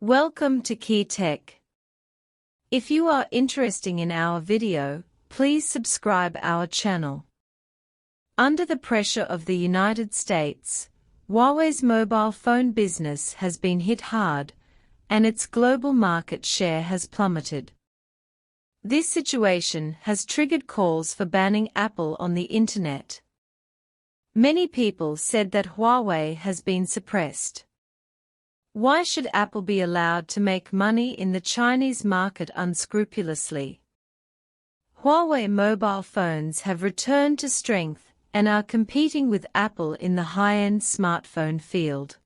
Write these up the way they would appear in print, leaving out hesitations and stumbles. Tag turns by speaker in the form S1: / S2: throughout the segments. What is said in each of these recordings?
S1: Welcome to Key Tech. If you are interested in our video, please subscribe our channel. Under the pressure of the United States, Huawei's mobile phone business has been hit hard, and its global market share has plummeted. This situation has triggered calls for banning Apple on the internet. Many people said that Huawei has been suppressed. Why should Apple be allowed to make money in the Chinese market unscrupulously? Huawei mobile phones have returned to strength and are competing with Apple in the high-end smartphone field.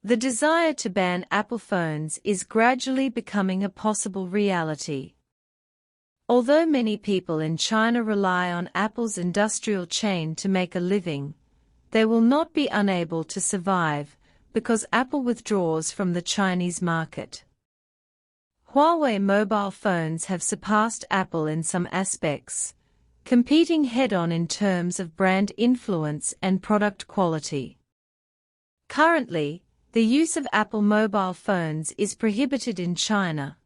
S1: The desire to ban Apple phones is gradually becoming a possible reality. Although many people in China rely on Apple's industrial chain to make a living, they will not be unable to survive because Apple withdraws from the Chinese market. Huawei mobile phones have surpassed Apple in some aspects, competing head-on in terms of brand influence and product quality. Currently, the use of Apple mobile phones is prohibited in China.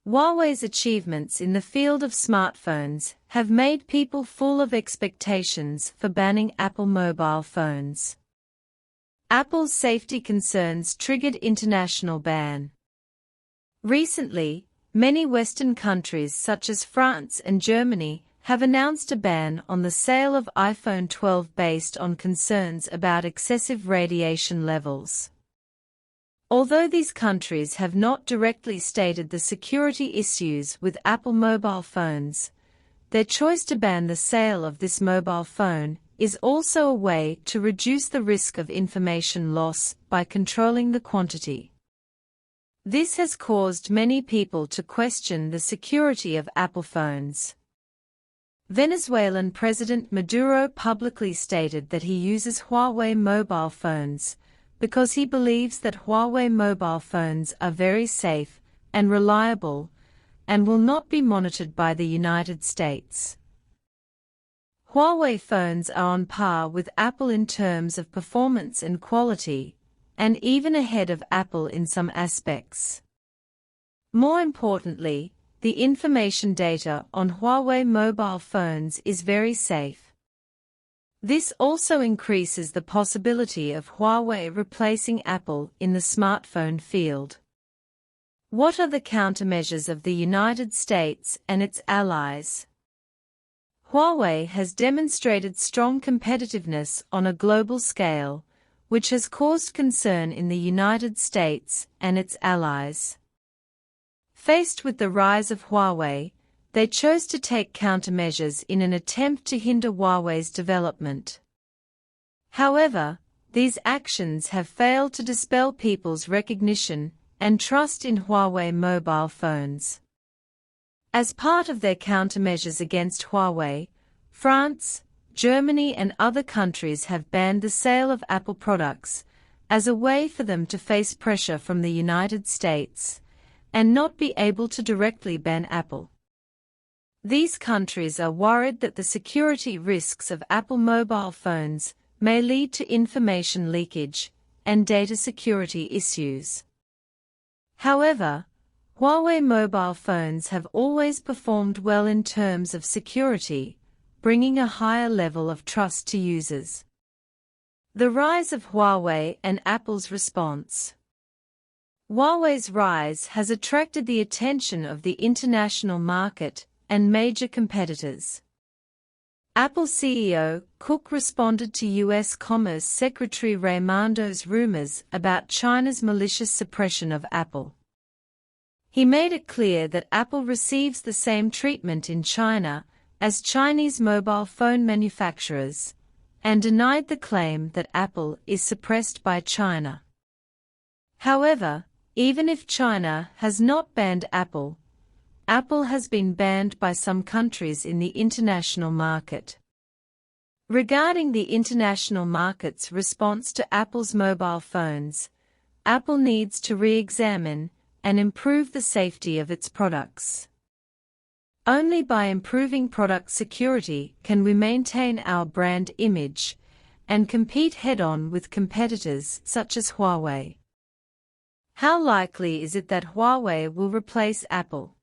S1: Huawei's achievements in the field of smartphones have made people full of expectations for banning Apple mobile phones. Apple's safety concerns triggered international ban. Recently, many Western countries such as France and Germany have announced a ban on the sale of iPhone 12 based on concerns about excessive radiation levels. Although these countries have not directly stated the security issues with Apple mobile phones, their choice to ban the sale of this mobile phone is also a way to reduce the risk of information loss by controlling the quantity. This has caused many people to question the security of Apple phones. Venezuelan President Maduro publicly stated that he uses Huawei mobile phones because he believes that Huawei mobile phones are very safe and reliable and will not be monitored by the United States. Huawei phones are on par with Apple in terms of performance and quality, and even ahead of Apple in some aspects. More importantly, the information data on Huawei mobile phones is very safe. This also increases the possibility of Huawei replacing Apple in the smartphone field. What are the countermeasures of the United States and its allies? Huawei has demonstrated strong competitiveness on a global scale, which has caused concern in the United States and its allies. Faced with the rise of Huawei, they chose to take countermeasures in an attempt to hinder Huawei's development. However, these actions have failed to dispel people's recognition and trust in Huawei mobile phones. As part of their countermeasures against Huawei, France, Germany and other countries have banned the sale of Apple products as a way for them to face pressure from the United States and not be able to directly ban Apple. These countries are worried that the security risks of Apple mobile phones may lead to information leakage and data security issues. However, Huawei mobile phones have always performed well in terms of security, bringing a higher level of trust to users. The rise of Huawei and Apple's response. Huawei's rise has attracted the attention of the international market and major competitors. Apple CEO Cook responded to U.S. Commerce Secretary Raimondo's rumors about China's malicious suppression of Apple. He made it clear that Apple receives the same treatment in China as Chinese mobile phone manufacturers, and denied the claim that Apple is suppressed by China. However, even if China has not banned Apple, Apple has been banned by some countries in the international market. Regarding the international market's response to Apple's mobile phones, Apple needs to re-examine and improve the safety of its products. Only by improving product security can we maintain our brand image and compete head-on with competitors such as Huawei. How likely is it that Huawei will replace Apple?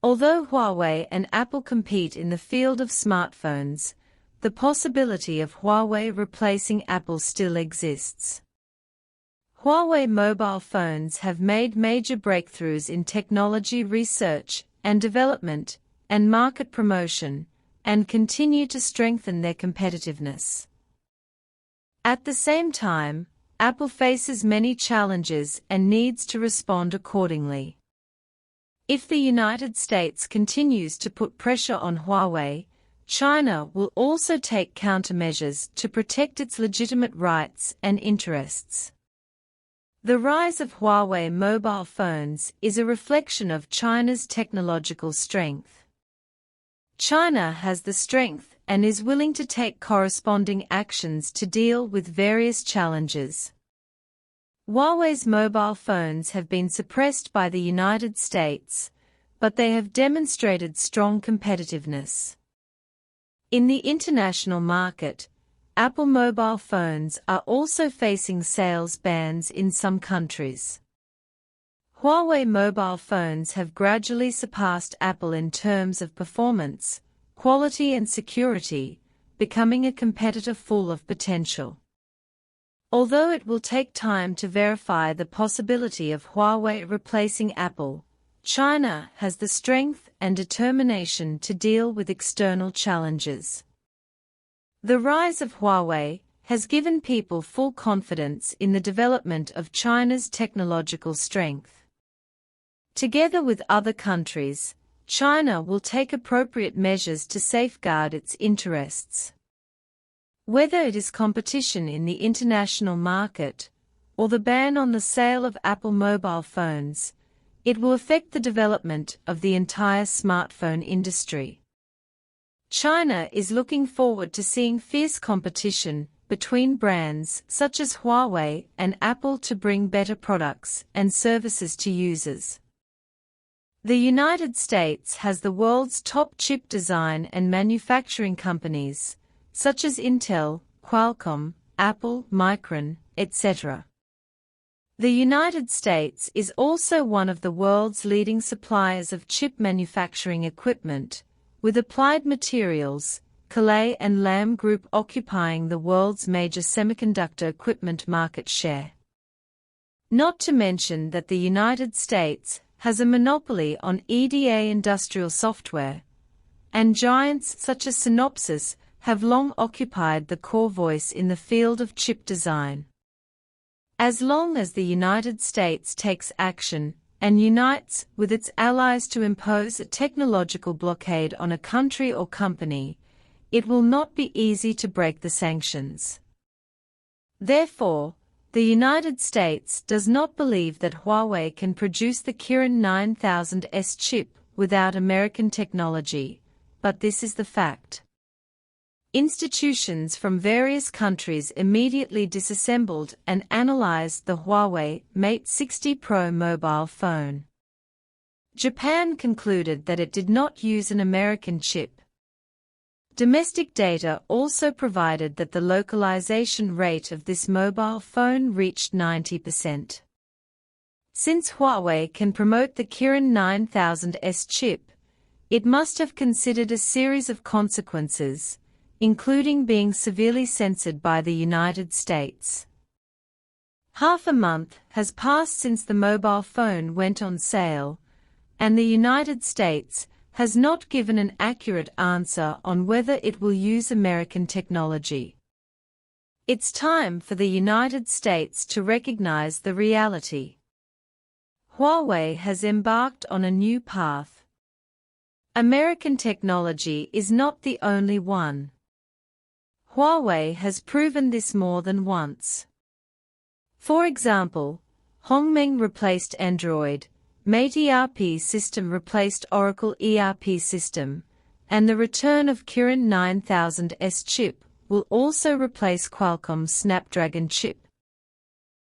S1: Although Huawei and Apple compete in the field of smartphones, the possibility of Huawei replacing Apple still exists. Huawei mobile phones have made major breakthroughs in technology research and development and market promotion, and continue to strengthen their competitiveness. At the same time, Apple faces many challenges and needs to respond accordingly. If the United States continues to put pressure on Huawei, China will also take countermeasures to protect its legitimate rights and interests. The rise of Huawei mobile phones is a reflection of China's technological strength. China has the strength and is willing to take corresponding actions to deal with various challenges. Huawei's mobile phones have been suppressed by the United States, but they have demonstrated strong competitiveness. In the international market, Apple mobile phones are also facing sales bans in some countries. Huawei mobile phones have gradually surpassed Apple in terms of performance, quality and security, becoming a competitor full of potential. Although it will take time to verify the possibility of Huawei replacing Apple, China has the strength and determination to deal with external challenges. The rise of Huawei has given people full confidence in the development of China's technological strength. Together with other countries, China will take appropriate measures to safeguard its interests. Whether it is competition in the international market, or the ban on the sale of Apple mobile phones, it will affect the development of the entire smartphone industry. China is looking forward to seeing fierce competition between brands such as Huawei and Apple to bring better products and services to users. The United States has the world's top chip design and manufacturing companies, such as Intel, Qualcomm, Apple, Micron, etc. The United States is also one of the world's leading suppliers of chip manufacturing equipment, with Applied Materials, Calais and Lam Group occupying the world's major semiconductor equipment market share. Not to mention that the United States has a monopoly on EDA industrial software, and giants such as Synopsys have long occupied the core voice in the field of chip design. As long as the United States takes action and unites with its allies to impose a technological blockade on a country or company, it will not be easy to break the sanctions. Therefore, the United States does not believe that Huawei can produce the Kirin 9000S chip without American technology, but this is the fact. Institutions from various countries immediately disassembled and analyzed the Huawei Mate 60 Pro mobile phone. Japan concluded that it did not use an American chip. Domestic data also provided that the localization rate of this mobile phone reached 90%. Since Huawei can promote the Kirin 9000S chip, it must have considered a series of consequences, including being severely censored by the United States. Half a month has passed since the mobile phone went on sale, and the United States has not given an accurate answer on whether it will use American technology. It's time for the United States to recognize the reality. Huawei has embarked on a new path. American technology is not the only one. Huawei has proven this more than once. For example, Hongmeng replaced Android, Mate ERP system replaced Oracle ERP system, and the return of Kirin 9000S chip will also replace Qualcomm's Snapdragon chip.